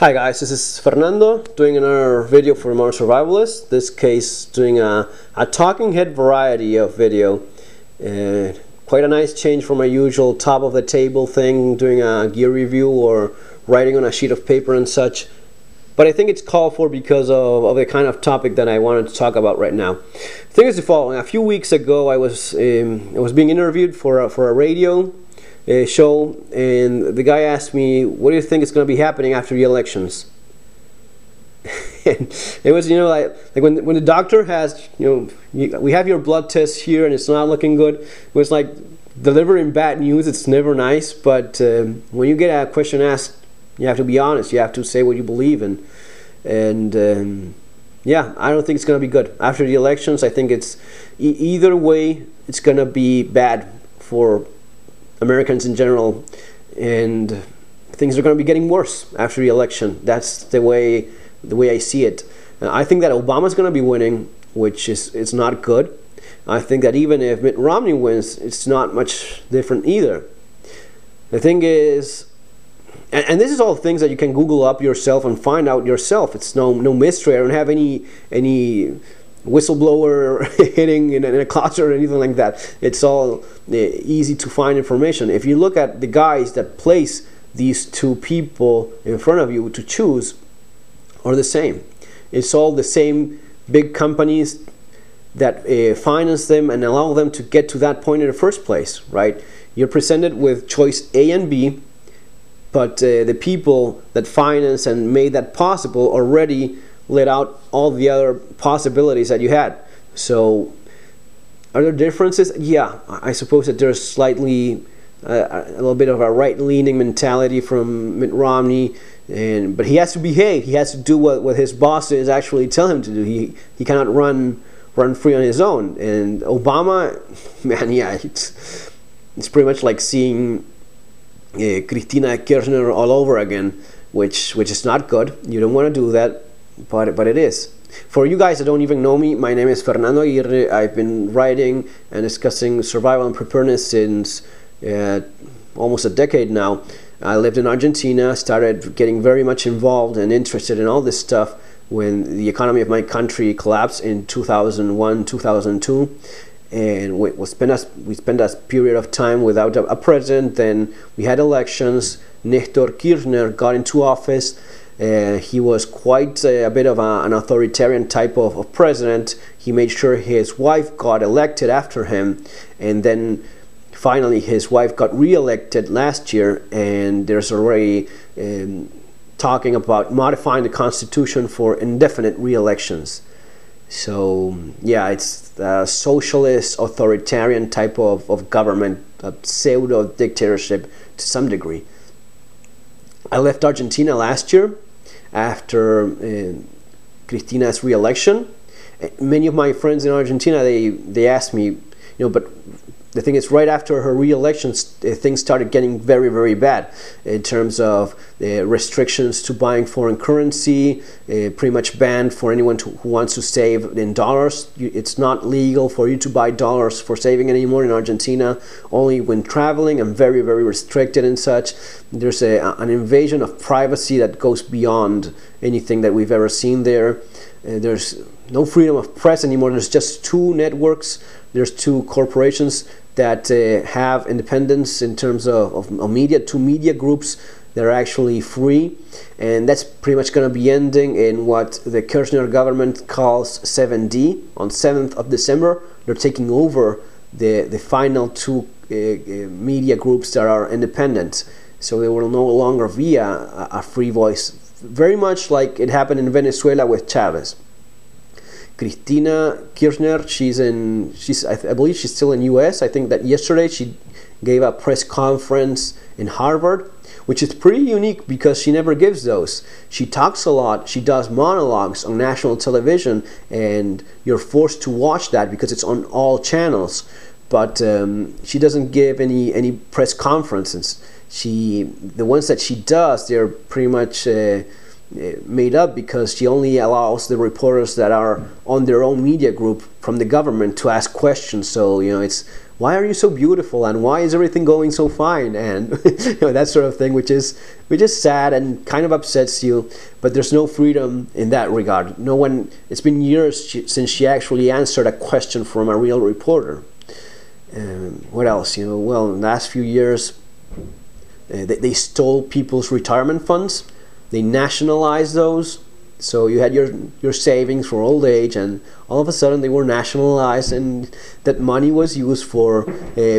Hi guys, this is Fernando doing another video for Modern Survivalist. This case doing a talking head variety of video. Quite a nice change from my usual top of the table thing, doing a gear review or writing on a sheet of paper and such. But I think it's called for because of the kind of topic that I wanted to talk about right now. The thing is the following: a few weeks ago I was being interviewed for a radio show, and the guy asked me, what do you think is going to be happening after the elections? And it was, like when the doctor has, we have your blood test here and it's not looking good. It was like delivering bad news. It's never nice, but when you get a question asked, you have to be honest. You have to say what you believe in. And yeah, I don't think it's going to be good after the elections. I think it's either way, it's going to be bad for Americans in general, and things are going to be getting worse after the election. That's the way I see it. I think that Obama's going to be winning, which is not good. I think that even if Mitt Romney wins, it's not much different either. The thing is, and this is all things that you can Google up yourself and find out yourself. It's no mystery. I don't have any whistleblower hitting in a closet or anything like that. It's all easy to find information. If you look at the guys that place these two people in front of you to choose, are the same. It's all the same big companies that finance them and allow them to get to that point in the first place, right? You're presented with choice A and B, but the people that finance and made that possible already let out all the other possibilities that you had. So are there differences? Yeah, I suppose that there's slightly a little bit of a right-leaning mentality from Mitt Romney, but he has to behave. He has to do what his bosses actually tell him to do. He cannot run free on his own. And Obama, man, yeah, it's pretty much like seeing Cristina Kirchner all over again, which is not good. You don't want to do that. But it is. For you guys that don't even know me, my name is Fernando Aguirre. I've been writing and discussing survival and preparedness since almost a decade now. I lived in Argentina, started getting very much involved and interested in all this stuff when the economy of my country collapsed in 2001, 2002. And we spent a period of time without a president. Then we had elections. Néstor Kirchner got into office. He was quite a bit of an authoritarian type of president. He made sure his wife got elected after him, and then finally his wife got re-elected last year, and there's already talking about modifying the constitution for indefinite re-elections. So yeah, it's a socialist authoritarian type of government, a pseudo dictatorship to some degree. I left Argentina last year after Cristina's re-election. Many of my friends in Argentina, they asked me, but the thing is, right after her re-election, things started getting very, very bad in terms of restrictions to buying foreign currency, pretty much banned for anyone who wants to save in dollars. It's not legal for you to buy dollars for saving anymore in Argentina, only when traveling, and very, very restricted and such. There's an invasion of privacy that goes beyond anything that we've ever seen there. There's no freedom of press anymore. There's just two networks. There's two corporations that have independence in terms of media, two media groups that are actually free, and that's pretty much going to be ending in what the Kirchner government calls 7D. On 7th of December, they're taking over the final two media groups that are independent, so they will no longer be a free voice, very much like it happened in Venezuela with Chavez. Cristina Kirchner, I believe she's still in U.S. I think that yesterday she gave a press conference in Harvard, which is pretty unique because she never gives those. She talks a lot, she does monologues on national television, and you're forced to watch that because it's on all channels. But she doesn't give any press conferences. The ones that she does, they're pretty much made up because she only allows the reporters that are on their own media group from the government to ask questions. So it's why are you so beautiful, and why is everything going so fine, and that sort of thing, which is sad and kind of upsets you. But there's no freedom in that regard. No one. It's been years since she actually answered a question from a real reporter. What else? Well, in the last few years, they stole people's retirement funds. They nationalized those. So you had your savings for old age, and all of a sudden they were nationalized, and that money was used for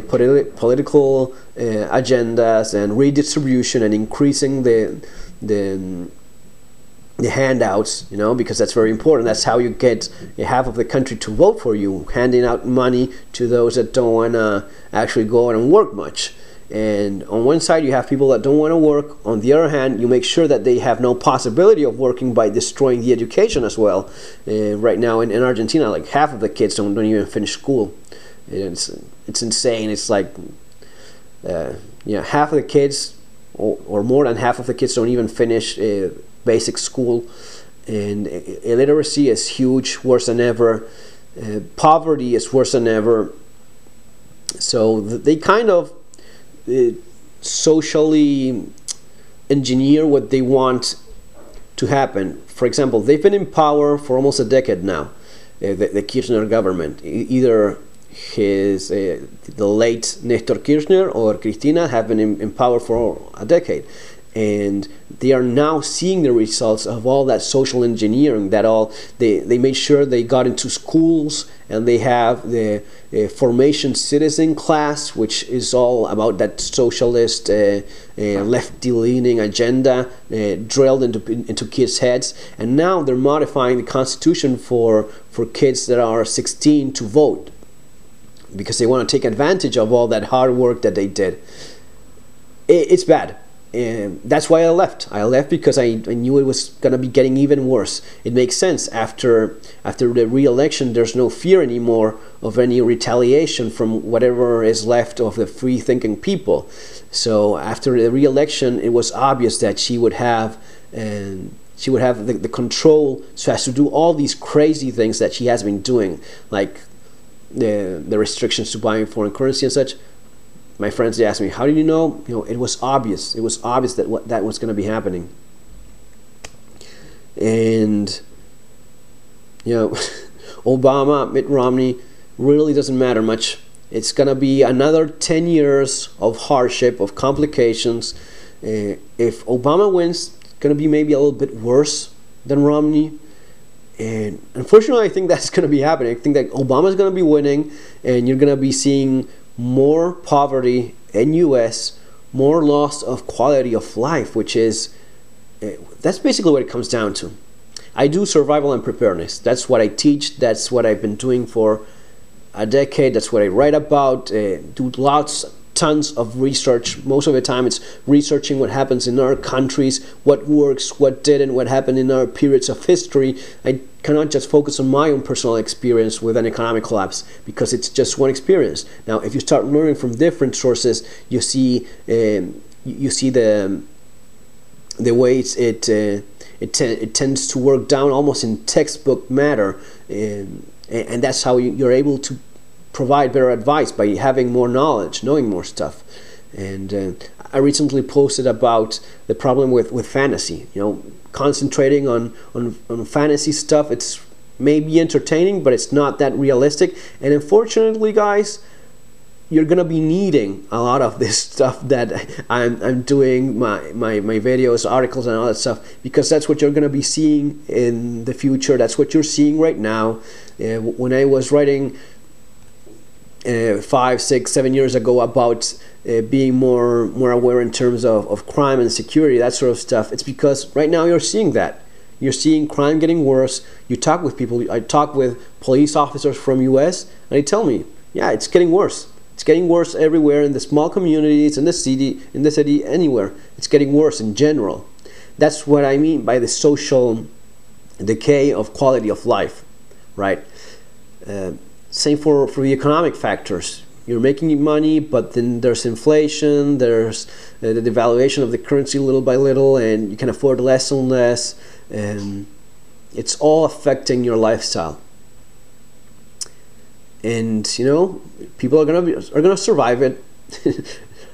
political agendas and redistribution and increasing the handouts, because that's very important. That's how you get half of the country to vote for you, handing out money to those that don't want to actually go out and work much. And on one side you have people that don't want to work. On the other hand, you make sure that they have no possibility of working by destroying the education as well. Right now in Argentina, like half of the kids don't even finish school. It's insane. It's like half of the kids, or more than half of the kids, don't even finish basic school. And illiteracy is huge, worse than ever. Poverty is worse than ever. So they kind of socially engineer what they want to happen. For example, they've been in power for almost a decade now, the Kirchner government. Either the late Nestor Kirchner or Cristina have been in power for a decade, and they are now seeing the results of all that social engineering. They made sure they got into schools, and they have the formation citizen class, which is all about that socialist lefty-leaning agenda drilled into kids' heads. And now they're modifying the constitution for kids that are 16 to vote, because they want to take advantage of all that hard work that they did. It's bad. And that's why I left. I left because I knew it was going to be getting even worse. It makes sense. After the re-election, there's no fear anymore of any retaliation from whatever is left of the free-thinking people. So after the re-election, it was obvious that she would have the control so as to do all these crazy things that she has been doing, like the restrictions to buying foreign currency and such. My friends, they asked me, how did you know? It was obvious. It was obvious that that was going to be happening. And, Obama, Mitt Romney, really doesn't matter much. It's going to be another 10 years of hardship, of complications. If Obama wins, it's going to be maybe a little bit worse than Romney. And unfortunately, I think that's going to be happening. I think that Obama's going to be winning, and you're going to be seeing more poverty in U.S., more loss of quality of life, which is, that's basically what it comes down to. I do survival and preparedness. That's what I teach. That's what I've been doing for a decade. That's what I write about. Do tons of research. Most of the time it's researching what happens in our countries, what works, what didn't, what happened in our periods of history. I cannot just focus on my own personal experience with an economic collapse, because it's just one experience. Now, if you start learning from different sources, you see the way it tends to work down almost in textbook matter, and that's how you're able to provide better advice, by having more knowledge, knowing more stuff. And I recently posted about the problem with fantasy. Concentrating on fantasy stuff. It's maybe entertaining, but it's not that realistic. And unfortunately, guys, you're gonna be needing a lot of this stuff that I'm doing, my videos, articles, and all that stuff, because that's what you're gonna be seeing in the future. That's what you're seeing right now. When I was writing 5, 6, 7 years ago about being more aware in terms of crime and security, that sort of stuff, it's because right now you're seeing that. You're seeing crime getting worse. You talk with people. I talk with police officers from US, and they tell me, yeah, it's getting worse. It's getting worse everywhere, in the small communities, in the city, anywhere. It's getting worse in general. That's what I mean by the social decay of quality of life, right? Same for the economic factors. You're making money, but then there's inflation, there's the devaluation of the currency little by little, and you can afford less and less, and it's all affecting your lifestyle. and you know, people are gonna survive it.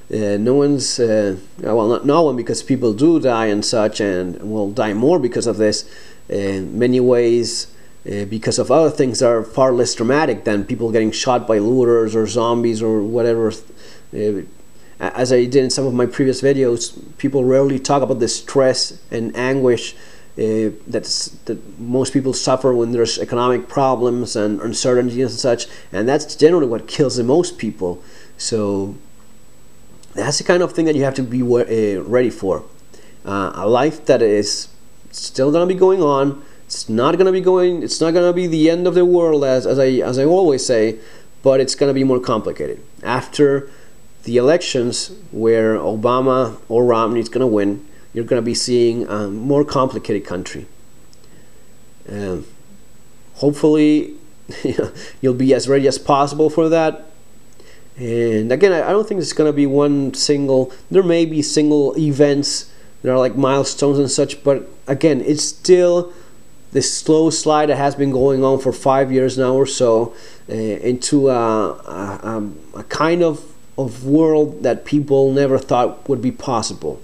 No one's well, not no one, because people do die and such, and will die more because of this. In many ways, because of other things that are far less dramatic than people getting shot by looters or zombies or whatever. As I did in some of my previous videos, people rarely talk about the stress and anguish that most people suffer when there's economic problems and uncertainty and such, and that's generally what kills the most people. So that's the kind of thing that you have to be ready for. A life that is still gonna be going on. It's not gonna be the end of the world, as I always say, but it's gonna be more complicated after the elections, where Obama or Romney is gonna win. You're gonna be seeing a more complicated country. Hopefully, you'll be as ready as possible for that. And again, I don't think it's gonna be one single. There may be single events that are like milestones and such, but again, it's still this slow slide that has been going on for 5 years now or so, into a kind of world that people never thought would be possible.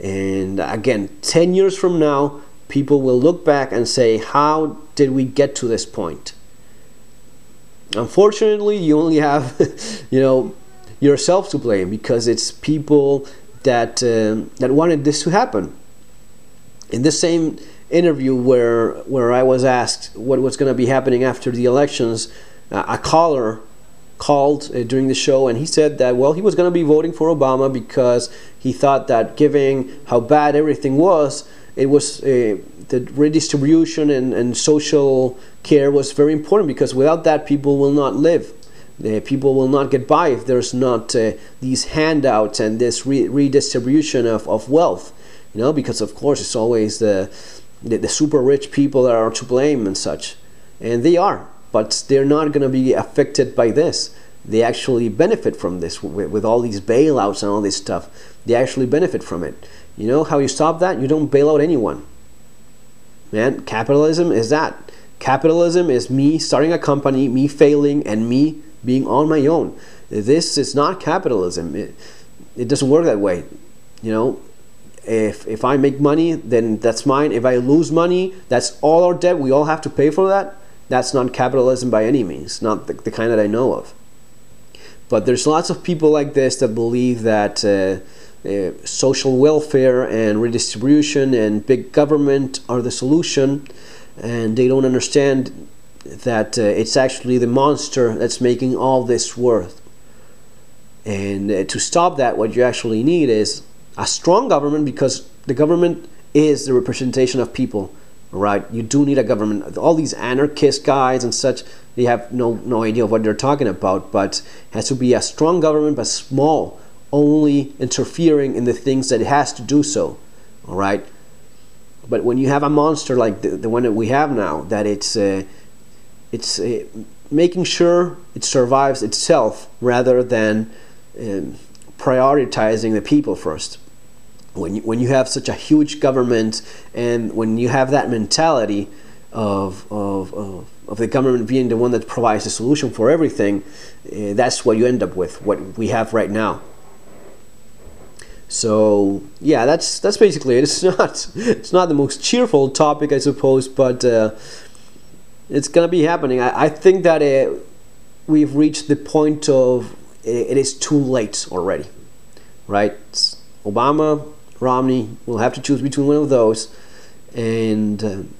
And again, 10 years from now, people will look back and say, how did we get to this point? Unfortunately, you only have you know, yourself to blame, because it's people that wanted this to happen. In this same interview where I was asked what was going to be happening after the elections, a caller called during the show, and he said that, well, he was going to be voting for Obama because he thought that, given how bad everything was, it was the redistribution and social care was very important, because without that, people will not live. People will not get by if there's not these handouts and this redistribution of wealth. You know, because of course it's always the super rich people that are to blame and such, and they are, but they're not going to be affected by this. They actually benefit from this with all these bailouts and all this stuff. They actually benefit from it. You know how you stop that? You don't bail out anyone. Man, capitalism is that. Capitalism is me starting a company, me failing, and me being on my own. This is not capitalism. It doesn't work that way. You know, if I make money, then that's mine. If I lose money, that's all our debt. We all have to pay for that. That's not capitalism by any means, not the kind that I know of. But there's lots of people like this that believe that social welfare and redistribution and big government are the solution, and they don't understand that it's actually the monster that's making all this worth. And to stop that, what you actually need is a strong government, because the government is the representation of people, right? You do need a government. All these anarchist guys and such, they have no idea what they're talking about, but it has to be a strong government, but small, only interfering in the things that it has to do so, all right? But when you have a monster like the one that we have now, that it's making sure it survives itself rather than prioritizing the people first. When you have such a huge government, and when you have that mentality of the government being the one that provides the solution for everything, that's what you end up with, what we have right now. So yeah, that's basically it. It's not the most cheerful topic, I suppose, but it's gonna be happening. I think that we've reached the point of it is too late already, right? It's Obama, Romney, we'll have to choose between one of those, and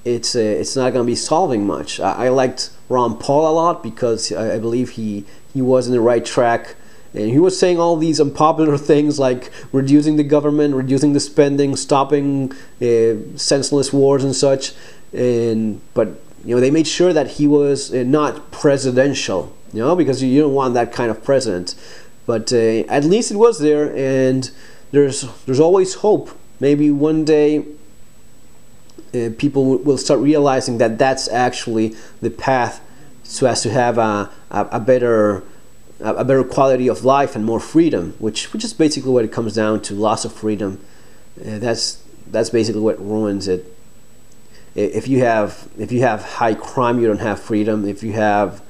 it's not going to be solving much. I liked Ron Paul a lot, because I believe he was in the right track, and he was saying all these unpopular things like reducing the government, reducing the spending, stopping senseless wars and such, but you know, they made sure that he was not presidential, you know, because you don't want that kind of president. But at least it was there, and there's always hope. Maybe one day people will start realizing that that's actually the path, so as to have a better quality of life and more freedom, which is basically what it comes down to: loss of freedom. That's basically what ruins it. If you have high crime, you don't have freedom. If you have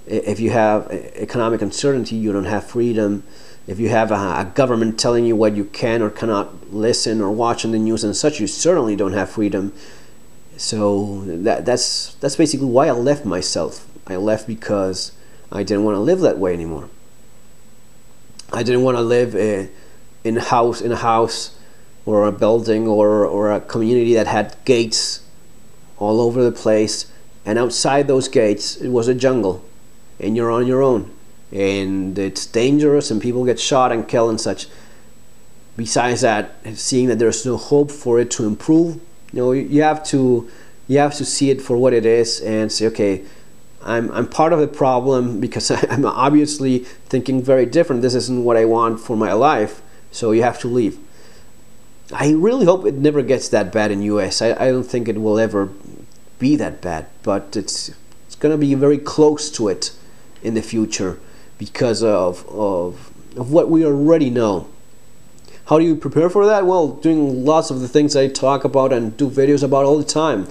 If you have economic uncertainty, you don't have freedom. If you have a government telling you what you can or cannot listen or watch on the news and such, you certainly don't have freedom. So that's basically why I left myself. I left because I didn't want to live that way anymore. I didn't want to live in a house or a building or a community that had gates all over the place, and outside those gates it was a jungle, and you're on your own, and it's dangerous, and people get shot and killed and such. Besides that, seeing that there's no hope for it to improve, you have to see it for what it is and say, okay, I'm part of the problem because I'm obviously thinking very different. This isn't what I want for my life, so you have to leave. I really hope it never gets that bad in US. I don't think it will ever be that bad, but it's going to be very close to it in the future because of what we already know. How do you prepare for that? Well, doing lots of the things I talk about and do videos about all the time.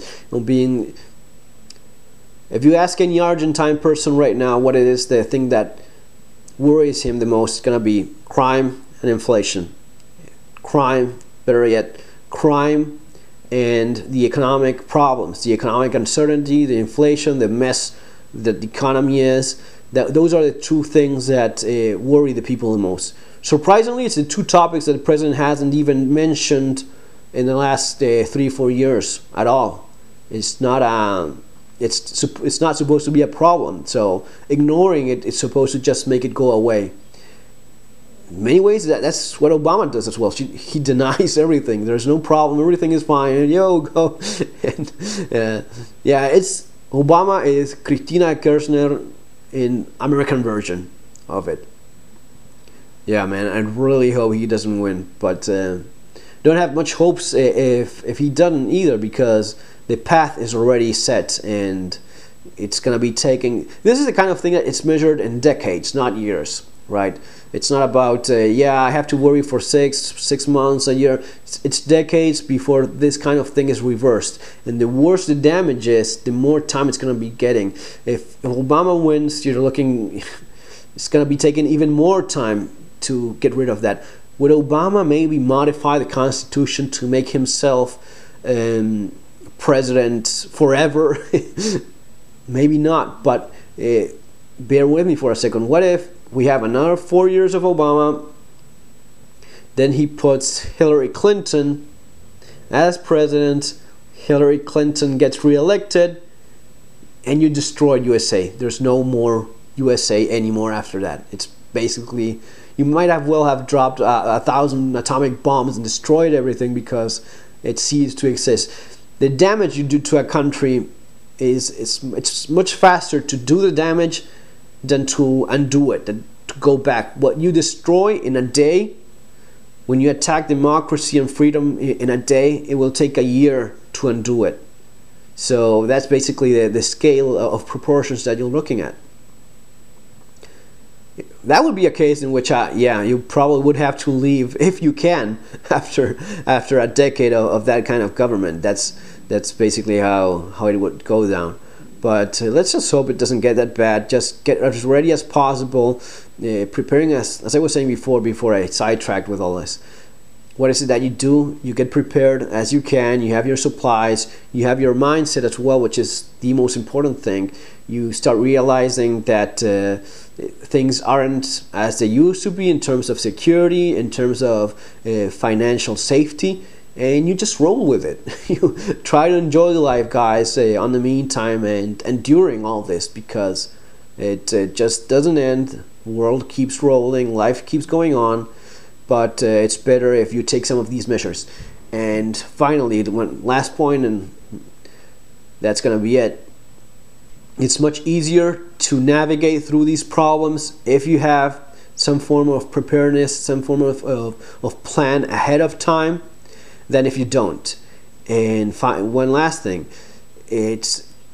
If you ask any Argentine person right now what it is, the thing that worries him the most is going to be crime and inflation. Crime, better yet, crime and the economic problems, the economic uncertainty, the inflation, the mess that the economy is. Those are the two things that worry the people the most. Surprisingly, it's the two topics that the president hasn't even mentioned in the last 3-4 years at all. It's not it's not supposed to be a problem, so ignoring it is supposed to just make it go away. In many ways, that's what Obama does as well. He denies everything. There's no problem. Everything is fine. And go. And, it's Obama is Cristina Kirchner in American version of it. Yeah, man, I really hope he doesn't win, but don't have much hopes if he doesn't either, because the path is already set and it's gonna be taking. This is the kind of thing that it's measured in decades, not years, right? It's not about I have to worry for six months, a year. It's decades before this kind of thing is reversed, and the worse the damage is, the more time it's gonna be getting. If Obama wins, you're looking, it's gonna be taking even more time to get rid of that. Would Obama maybe modify the Constitution to make himself president forever? Maybe not, but bear with me for a second. What if we have another 4 years of Obama, then he puts Hillary Clinton as president, Hillary Clinton gets reelected, and you destroyed USA. There's no more USA anymore after that. It's basically, you might have dropped 1,000 atomic bombs and destroyed everything because it ceased to exist. The damage you do to a country it's much faster to do the damage than to undo it, than to go back. What you destroy in a day, when you attack democracy and freedom in a day, it will take a year to undo it. So that's basically the scale of proportions that you're looking at. That would be a case in which, you probably would have to leave if you can after a decade of that kind of government. That's basically how it would go down. But let's just hope it doesn't get that bad. Just get as ready as possible, preparing as I was saying before I sidetracked with all this. What is it that you do? You get prepared as you can. You have your supplies. You have your mindset as well, which is the most important thing. You start realizing that things aren't as they used to be in terms of security, in terms of financial safety, and you just roll with it. You try to enjoy life, guys, on the meantime and during all this, because it just doesn't end. The world keeps rolling, life keeps going on, but it's better if you take some of these measures. And finally, the one last point, and that's gonna be it. It's much easier to navigate through these problems if you have some form of preparedness, some form of plan ahead of time, than if you don't. And one last thing,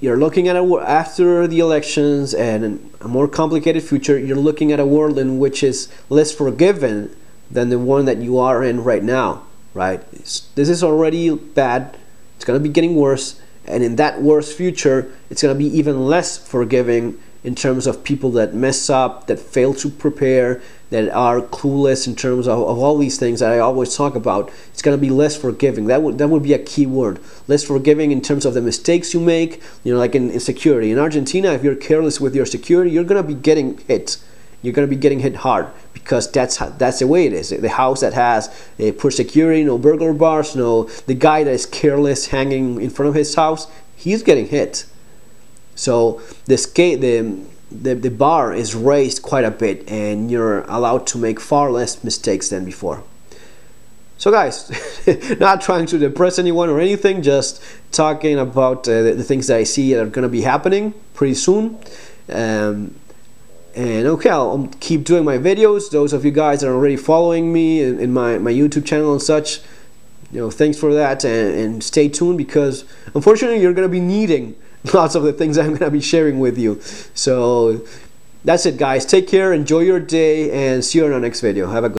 you're looking at after the elections and a more complicated future. You're looking at a world in which is less forgiving than the one that you are in right now, right? This is already bad. It's going to be getting worse, and in that worse future, it's going to be even less forgiving in terms of people that mess up, that fail to prepare, that are clueless in terms of all these things that I always talk about. It's going to be less forgiving. That would be a key word. Less forgiving in terms of the mistakes you make, like in security. In Argentina, if you're careless with your security, you're going to be getting hit. You're going to be getting hit hard, because that's the way it is. The house that has poor security, no burglar bars, the guy that is careless hanging in front of his house, he's getting hit. So the bar is raised quite a bit, and you're allowed to make far less mistakes than before. So guys, not trying to depress anyone or anything, just talking about the things that I see that are going to be happening pretty soon. And okay, I'll keep doing my videos. Those of you guys that are already following me in my YouTube channel and such, thanks for that, and stay tuned, because unfortunately you're going to be needing lots of the things I'm going to be sharing with you. So that's it, guys. Take care, enjoy your day, and see you in our next video. Have a good